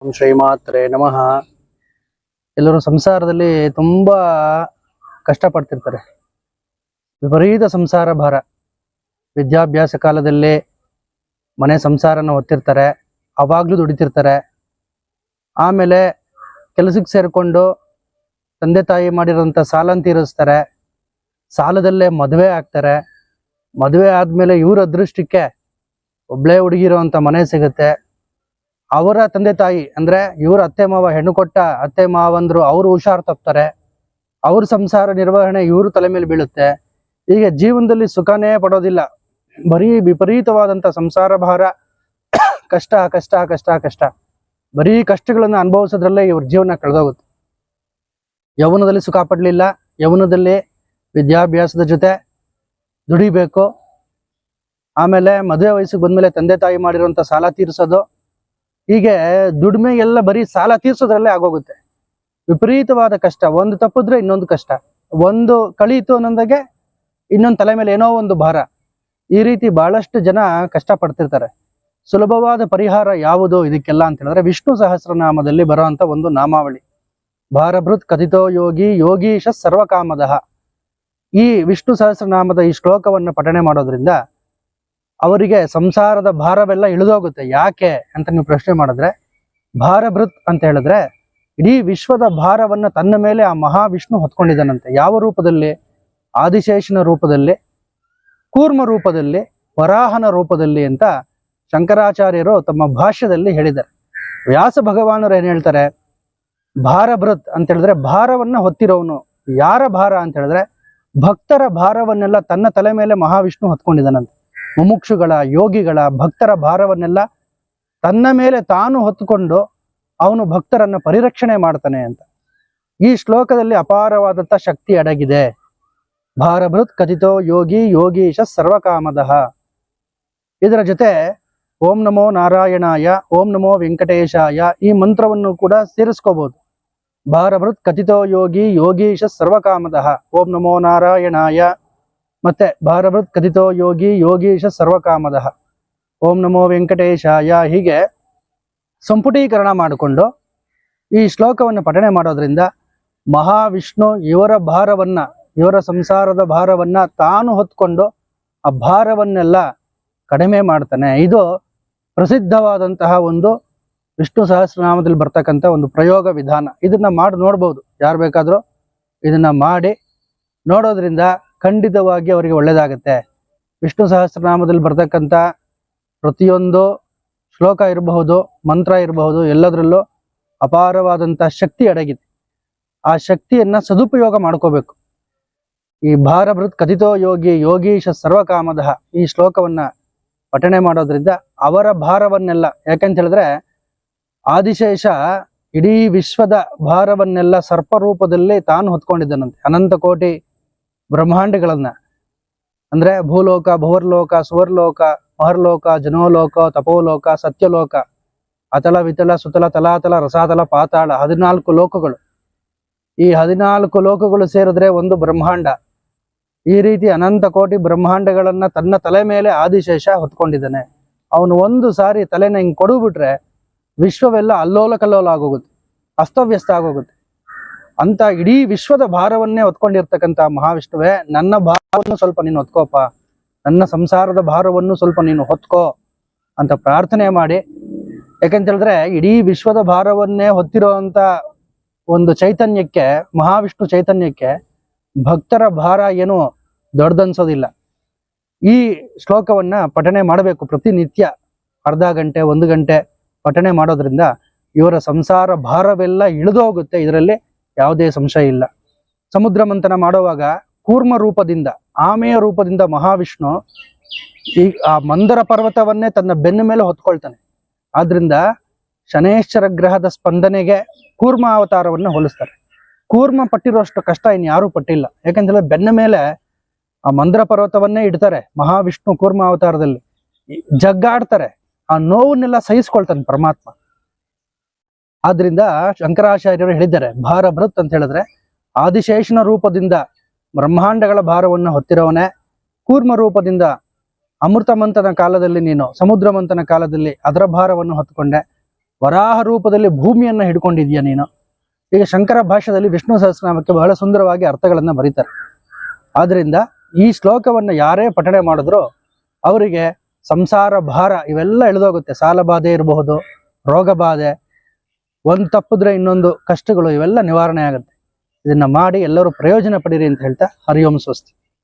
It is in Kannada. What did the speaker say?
ಓಂ ಶ್ರೀಮಾತ್ರೆ ನಮಃ. ಎಲ್ಲರೂ ಸಂಸಾರದಲ್ಲಿ ತುಂಬಾ ಕಷ್ಟಪಡ್ತಿರ್ತಾರೆ. ವಿಪರೀತ ಸಂಸಾರ ಭಾರ. ವಿದ್ಯಾಭ್ಯಾಸ ಕಾಲದಲ್ಲಿ ಮನೆ ಸಂಸಾರನ ಹೊತ್ತಿರ್ತಾರೆ, ಅವಾಗ್ಲೂ ದುಡಿತಿರ್ತಾರೆ. ಆಮೇಲೆ ಕೆಲಸಕ್ಕೆ ಸೇರಿಕೊಂಡು ತಂದೆ ತಾಯಿ ಮಾಡಿರೋಂಥ ಸಾಲನ ತೀರಿಸ್ತಾರೆ. ಸಾಲದಲ್ಲೇ ಮದುವೆ ಆಗ್ತಾರೆ. ಮದುವೆ ಆದ್ಮೇಲೆ ಇವ್ರ ಅದೃಷ್ಟಕ್ಕೆ ಒಬ್ಳೇ ಹುಡುಗಿರೋ ಅಂತ ಮನೆ ಸಿಗುತ್ತೆ. ಅವರ ತಂದೆ ತಾಯಿ ಅಂದ್ರೆ ಇವ್ರ ಅತ್ತೆ ಮಾವ, ಹೆಣ್ಣು ಕೊಟ್ಟ ಅತ್ತೆ ಮಾವಂದ್ರು ಅವರು ಹುಷಾರ್ ತಪ್ತಾರೆ. ಅವ್ರ ಸಂಸಾರ ನಿರ್ವಹಣೆ ಇವ್ರ ತಲೆ ಮೇಲೆ ಬೀಳುತ್ತೆ. ಹೀಗೆ ಜೀವನದಲ್ಲಿ ಸುಖನೇ ಪಡೋದಿಲ್ಲ. ಬರೀ ವಿಪರೀತವಾದಂತ ಸಂಸಾರ ಭಾರ, ಕಷ್ಟ ಕಷ್ಟ ಕಷ್ಟ ಕಷ್ಟ. ಬರೀ ಕಷ್ಟಗಳನ್ನ ಅನುಭವಿಸೋದ್ರಲ್ಲೇ ಇವ್ರ ಜೀವನ ಕಳೆದೋಗುತ್ತೆ. ಯೌವನದಲ್ಲಿ ಸುಖ ಪಡ್ಲಿಲ್ಲ. ಯೌವನದಲ್ಲಿ ವಿದ್ಯಾಭ್ಯಾಸದ ಜೊತೆ ದುಡಿಬೇಕು. ಆಮೇಲೆ ಮದುವೆ ವಯಸ್ಸಿಗೆ ಬಂದ್ಮೇಲೆ ತಂದೆ ತಾಯಿ ಮಾಡಿರುವಂತ ಸಾಲ ತೀರಿಸೋದು. ಹೀಗೆ ದುಡಿಮೆ ಎಲ್ಲ ಬರೀ ಸಾಲ ತೀರ್ಸೋದ್ರಲ್ಲೇ ಆಗೋಗುತ್ತೆ. ವಿಪರೀತವಾದ ಕಷ್ಟ. ಒಂದು ತಪ್ಪಿದ್ರೆ ಇನ್ನೊಂದು ಕಷ್ಟ, ಒಂದು ಕಳೀತು ಅನ್ನೋದಾಗೆ ಇನ್ನೊಂದು ತಲೆ ಮೇಲೆ ಏನೋ ಒಂದು ಭಾರ. ಈ ರೀತಿ ಬಹಳಷ್ಟು ಜನ ಕಷ್ಟ ಪಡ್ತಿರ್ತಾರೆ. ಸುಲಭವಾದ ಪರಿಹಾರ ಯಾವುದು ಇದಕ್ಕೆಲ್ಲ ಅಂತ ಹೇಳಿದ್ರೆ ವಿಷ್ಣು ಸಹಸ್ರನಾಮದಲ್ಲಿ ಬರುವಂತ ಒಂದು ನಾಮಾವಳಿ. ಭಾರಭೃತ್ ಕಥಿತೋ ಯೋಗಿ ಯೋಗೀಶ ಸರ್ವಕಾಮದಃ. ಈ ವಿಷ್ಣು ಸಹಸ್ರನಾಮದ ಈ ಶ್ಲೋಕವನ್ನು ಪಠಣೆ ಮಾಡೋದ್ರಿಂದ ಅವರಿಗೆ ಸಂಸಾರದ ಭಾರವೆಲ್ಲ ಇಳಿದೋಗುತ್ತೆ. ಯಾಕೆ ಅಂತ ನೀವು ಪ್ರಶ್ನೆ ಮಾಡಿದ್ರೆ, ಭಾರಭೃತ್ ಅಂತ ಹೇಳಿದ್ರೆ ಇಡೀ ವಿಶ್ವದ ಭಾರವನ್ನ ತನ್ನ ಮೇಲೆ ಆ ಮಹಾವಿಷ್ಣು ಹೊತ್ಕೊಂಡಿದ್ದಾನಂತೆ. ಯಾವ ರೂಪದಲ್ಲಿ? ಆದಿಶೇಷನ ರೂಪದಲ್ಲಿ, ಕೂರ್ಮ ರೂಪದಲ್ಲಿ, ವರಾಹನ ರೂಪದಲ್ಲಿ ಅಂತ ಶಂಕರಾಚಾರ್ಯರು ತಮ್ಮ ಭಾಷ್ಯದಲ್ಲಿ ಹೇಳಿದ್ದಾರೆ. ವ್ಯಾಸ ಭಗವಾನರು ಏನ್ ಹೇಳ್ತಾರೆ? ಭಾರಭೃತ್ ಅಂತ ಹೇಳಿದ್ರೆ ಭಾರವನ್ನ ಹೊತ್ತಿರೋನು. ಯಾರ ಭಾರ ಅಂತ ಹೇಳಿದ್ರೆ ಭಕ್ತರ ಭಾರವನ್ನೆಲ್ಲ ತನ್ನ ತಲೆ ಮೇಲೆ ಮಹಾವಿಷ್ಣು ಹೊತ್ಕೊಂಡಿದ್ದಾನಂತೆ. ಮುಮುಕ್ಷುಗಳ, ಯೋಗಿಗಳ, ಭಕ್ತರ ಭಾರವನ್ನೆಲ್ಲ ತನ್ನ ಮೇಲೆ ತಾನು ಹೊತ್ತುಕೊಂಡು ಅವನು ಭಕ್ತರನ್ನ ಪರಿರಕ್ಷಣೆ ಮಾಡ್ತಾನೆ ಅಂತ ಈ ಶ್ಲೋಕದಲ್ಲಿ ಅಪಾರವಾದಂತ ಶಕ್ತಿ ಅಡಗಿದೆ. ಭಾರಭೃತ್ ಕಥಿತೋ ಯೋಗಿ ಯೋಗೀಶ ಸರ್ವಕಾಮದಃ. ಇದರ ಜೊತೆ ಓಂ ನಮೋ ನಾರಾಯಣಾಯ, ಓಂ ನಮೋ ವೆಂಕಟೇಶಾಯ ಈ ಮಂತ್ರವನ್ನು ಕೂಡ ಸೇರಿಸ್ಕೋಬಹುದು. ಭಾರಭೃತ್ ಕಥಿತೋ ಯೋಗಿ ಯೋಗೀಶ ಸರ್ವಕಾಮದಃ, ಓಂ ನಮೋ ನಾರಾಯಣಾಯ, ಮತ್ತೆ ಭಾರಭೃತ್ ಕಥಿತೋ ಯೋಗಿ ಯೋಗೀಶ ಸರ್ವಕಾಮದಃ, ಓಂ ನಮೋ ವೆಂಕಟೇಶಾಯ. ಹೀಗೆ ಸಂಪುಟೀಕರಣ ಮಾಡಿಕೊಂಡು ಈ ಶ್ಲೋಕವನ್ನು ಪಠಣೆ ಮಾಡೋದ್ರಿಂದ ಮಹಾವಿಷ್ಣು ಇವರ ಭಾರವನ್ನ, ಇವರ ಸಂಸಾರದ ಭಾರವನ್ನ ತಾನು ಹೊತ್ಕೊಂಡು ಆ ಭಾರವನ್ನೆಲ್ಲ ಕಡಿಮೆ ಮಾಡ್ತಾನೆ. ಇದು ಪ್ರಸಿದ್ಧವಾದಂತಹ ಒಂದು ವಿಷ್ಣು ಸಹಸ್ರನಾಮದಲ್ಲಿ ಬರ್ತಕ್ಕಂಥ ಒಂದು ಪ್ರಯೋಗ ವಿಧಾನ. ಇದನ್ನ ಮಾಡಿ ನೋಡ್ಬೋದು. ಯಾರು ಬೇಕಾದ್ರೂ ಇದನ್ನ ಮಾಡಿ ನೋಡೋದ್ರಿಂದ ಖಂಡಿತವಾಗಿ ಅವರಿಗೆ ಒಳ್ಳೇದಾಗತ್ತೆ. ವಿಷ್ಣು ಸಹಸ್ರನಾಮದಲ್ಲಿ ಬರ್ತಕ್ಕಂಥ ಪ್ರತಿಯೊಂದು ಶ್ಲೋಕ ಇರಬಹುದು, ಮಂತ್ರ ಇರಬಹುದು, ಎಲ್ಲದರಲ್ಲೂ ಅಪಾರವಾದಂತಹ ಶಕ್ತಿ ಅಡಗಿದೆ. ಆ ಶಕ್ತಿಯನ್ನ ಸದುಪಯೋಗ ಮಾಡ್ಕೋಬೇಕು. ಈ ಭಾರಭೃತ್ ಕಥಿತೋ ಯೋಗಿ ಯೋಗೀಶ ಸರ್ವಕಾಮದಃ ಈ ಶ್ಲೋಕವನ್ನ ಪಠಣೆ ಮಾಡೋದ್ರಿಂದ ಅವರ ಭಾರವನ್ನೆಲ್ಲ, ಯಾಕಂತ ಹೇಳಿದ್ರೆ ಆದಿಶೇಷ ಇಡೀ ವಿಶ್ವದ ಭಾರವನ್ನೆಲ್ಲ ಸರ್ಪರೂಪದಲ್ಲಿ ತಾನು ಹೊತ್ಕೊಂಡಿದ್ದಾನಂತೆ. ಅನಂತ ಕೋಟಿ ಬ್ರಹ್ಮಾಂಡಗಳನ್ನ, ಅಂದ್ರೆ ಭೂಲೋಕ, ಭುವರ್ಲೋಕ, ಸುವರ್ಲೋಕ, ಮಹರ್ಲೋಕ, ಜನೋಲೋಕ, ತಪೋಲೋಕ, ಸತ್ಯಲೋಕ, ಅತಲ ವಿತಲ ಸುತಲ ತಲಾತಲ ರಸಾತಲ ಪಾತಾಳ 14 ಲೋಕಗಳು. ಈ 14 ಲೋಕಗಳು ಸೇರಿದ್ರೆ ಒಂದು ಬ್ರಹ್ಮಾಂಡ. ಈ ರೀತಿ ಅನಂತ ಕೋಟಿ ಬ್ರಹ್ಮಾಂಡಗಳನ್ನ ತನ್ನ ತಲೆ ಮೇಲೆ ಆದಿಶೇಷ ಹೊತ್ಕೊಂಡಿದ್ದಾನೆ. ಅವನು ಒಂದು ಸಾರಿ ತಲೆನ ಹಿಂಗ್ ಕೊಡುಬಿಟ್ರೆ ವಿಶ್ವವೆಲ್ಲ ಅಲ್ಲೋಲ ಕಲ್ಲೋಲ ಆಗೋಗುತ್ತೆ, ಅಸ್ತವ್ಯಸ್ತ ಆಗೋಗುತ್ತೆ. ಅಂತ ಇಡೀ ವಿಶ್ವದ ಭಾರವನ್ನೇ ಹೊತ್ಕೊಂಡಿರ್ತಕ್ಕಂಥ ಮಹಾವಿಷ್ಣುವೇ, ನನ್ನ ಭಾರವನ್ನು ಸ್ವಲ್ಪ ನೀನು ಹೊತ್ಕೋಪ, ನನ್ನ ಸಂಸಾರದ ಭಾರವನ್ನು ಸ್ವಲ್ಪ ನೀನು ಹೊತ್ಕೋ ಅಂತ ಪ್ರಾರ್ಥನೆ ಮಾಡಿ. ಯಾಕಂತ ಹೇಳಿದ್ರೆ ಇಡೀ ವಿಶ್ವದ ಭಾರವನ್ನೇ ಹೊತ್ತಿರುವಂತ ಒಂದು ಚೈತನ್ಯಕ್ಕೆ, ಮಹಾವಿಷ್ಣು ಚೈತನ್ಯಕ್ಕೆ ಭಕ್ತರ ಭಾರ ಏನು ದೊಡ್ಡದನ್ಸೋದಿಲ್ಲ. ಈ ಶ್ಲೋಕವನ್ನ ಪಠನೆ ಮಾಡಬೇಕು ಪ್ರತಿನಿತ್ಯ. ಅರ್ಧ ಗಂಟೆ, 1 ಗಂಟೆ ಪಠನೆ ಮಾಡೋದ್ರಿಂದ ಇವರ ಸಂಸಾರ ಭಾರವೆಲ್ಲ ಇಳಿದೋಗುತ್ತೆ. ಇದರಲ್ಲಿ ಯಾವುದೇ ಸಂಶಯ ಇಲ್ಲ. ಸಮುದ್ರ ಮಂಥನ ಮಾಡುವಾಗ ಕೂರ್ಮ ರೂಪದಿಂದ, ಆಮೆಯ ರೂಪದಿಂದ ಮಹಾವಿಷ್ಣು ಆ ಮಂದರ ಪರ್ವತವನ್ನೇ ತನ್ನ ಬೆನ್ನ ಮೇಲೆ ಹೊತ್ಕೊಳ್ತಾನೆ. ಆದ್ರಿಂದ ಶನೇಶ್ವರ ಗ್ರಹದ ಸ್ಪಂದನೆಗೆ ಕೂರ್ಮ ಅವತಾರವನ್ನು ಹೋಲಿಸ್ತಾರೆ. ಕೂರ್ಮ ಪಟ್ಟಿರೋಷ್ಟು ಕಷ್ಟ ಇನ್ ಯಾರೂ ಪಟ್ಟಿಲ್ಲ. ಯಾಕಂದ್ರೆ ಬೆನ್ನ ಮೇಲೆ ಆ ಮಂದರ ಪರ್ವತವನ್ನೇ ಇಡ್ತಾರೆ ಮಹಾವಿಷ್ಣು ಕೂರ್ಮ ಅವತಾರದಲ್ಲಿ. ಜಗ್ಗಾಡ್ತಾರೆ, ಆ ನೋವನ್ನೆಲ್ಲ ಸಹಿಸ್ಕೊಳ್ತಾನೆ ಪರಮಾತ್ಮ. ಆದ್ರಿಂದ ಶಂಕರಾಚಾರ್ಯರು ಹೇಳಿದ್ದಾರೆ, ಭಾರಭೃತ್ ಅಂತ ಹೇಳಿದ್ರೆ ಆದಿಶೇಷನ ರೂಪದಿಂದ ಬ್ರಹ್ಮಾಂಡಗಳ ಭಾರವನ್ನು ಹೊತ್ತಿರೋವನೇ, ಕೂರ್ಮ ರೂಪದಿಂದ ಅಮೃತ ಮಂಥನ ಕಾಲದಲ್ಲಿ ನೀನು ಸಮುದ್ರ ಮಂಥನ ಕಾಲದಲ್ಲಿ ಅದರ ಭಾರವನ್ನು ಹೊತ್ತುಕೊಂಡೆ, ವರಾಹ ರೂಪದಲ್ಲಿ ಭೂಮಿಯನ್ನ ಹಿಡ್ಕೊಂಡಿದ್ಯಾ ನೀನು. ಈಗ ಶಂಕರ ಭಾಷ್ಯದಲ್ಲಿ ವಿಷ್ಣು ಸಹಸ್ರನಾಮಕ್ಕೆ ಬಹಳ ಸುಂದರವಾಗಿ ಅರ್ಥಗಳನ್ನ ಬರೀತಾರೆ. ಆದ್ರಿಂದ ಈ ಶ್ಲೋಕವನ್ನ ಯಾರೇ ಪಠಣೆ ಮಾಡಿದ್ರು ಅವರಿಗೆ ಸಂಸಾರ ಭಾರ ಇವೆಲ್ಲ ಇಳಿದೋಗುತ್ತೆ. ಸಾಲ ಬಾಧೆ ಇರಬಹುದು, ರೋಗ ಬಾಧೆ, ಒಂದು ತಪ್ಪಿದ್ರೆ ಇನ್ನೊಂದು ಕಷ್ಟಗಳು, ಇವೆಲ್ಲ ನಿವಾರಣೆ ಆಗುತ್ತೆ. ಇದನ್ನ ಮಾಡಿ ಎಲ್ಲರೂ ಪ್ರಯೋಜನ ಪಡೀರಿ ಅಂತ ಹೇಳ್ತಾ ಹರಿ ಓಂ ಸ್ವಸ್ತಿ.